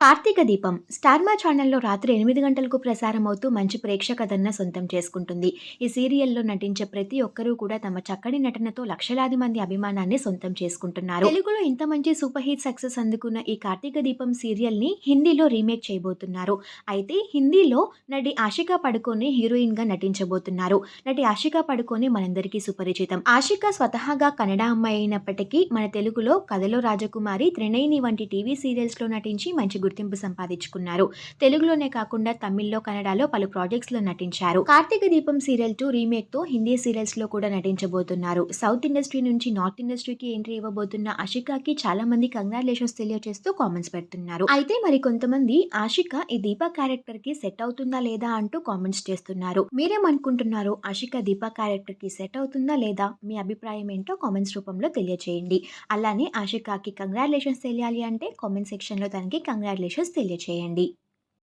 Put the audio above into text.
కార్తీక దీపం స్టార్ మా ఛానల్లో రాత్రి 8 గంటలకు ప్రసారమవుతూ మంచి ప్రేక్షకతను సొంతం చేసుకుంటుంది. ఈ సీరియల్‌లో నటించే ప్రతి ఒక్కరూ కూడా తమ చక్కని నటనతో లక్షలాది మంది అభిమానాన్ని సొంతం చేసుకుంటున్నారు. తెలుగులో ఇంత మంచి సూపర్ హిట్ సక్సెస్ అందుకున్న ఈ కార్తీక దీపం సీరియల్‌ని హిందీలో రీమేక్ చేయబోతున్నారు. అయితే హిందీలో నటి ఆషికా పడుకోనే హీరోయిన్‌గా నటించబోతున్నారు. నటి ఆషికా పడుకోనే మనందరికీ సుపరిచితం. ఆషికా స్వతహాగా కన్నడ అమ్మాయి అయినప్పటికీ మన తెలుగులో కథలో రాజకుమారి, త్రినయని వంటి టీవీ సీరియల్స్‌లో నటించి మంచి గుర్తింపు సంపాదించుకున్నారు. తెలుగులోనే కాకుండా తమిళ్‌లో, కన్నడలో పలు ప్రాజెక్ట్స్‌లో నటించారు. కార్తీక దీపం సీరియల్ 2 రీమేక్‌తో హిందీ సీరియల్స్‌లో కూడా నటించబోతున్నారు. సౌత్ ఇండస్ట్రీ నుంచి నార్త్ ఇండస్ట్రీకి ఎంట్రీ ఇవ్వబోతున్న ఆషికాకి చాలా మంది కంగ్రాచులేషన్స్ తెలియజేస్తూ కామెంట్స్ పెడుతున్నారు. అయితే మరి కొంతమంది ఆషిక ఈ దీప క్యారెక్టర్ కి సెట్ అవుతుందా లేదా అంటూ కామెంట్స్ చేస్తున్నారు. మీరేమనుకుంటున్నారు? ఆషిక దీప క్యారెక్టర్ కి సెట్ అవుతుందా లేదా? మీ అభిప్రాయం ఏంటో కామెంట్స్ రూపంలో తెలియజేయండి. అలానే ఆషికాకి కంగ్రాచులేషన్స్ తెలియాలి అంటే కామెంట్ సెక్షన్‌లో తనకి కంగ్రాచులేషన్స్ తెలియజేయండి.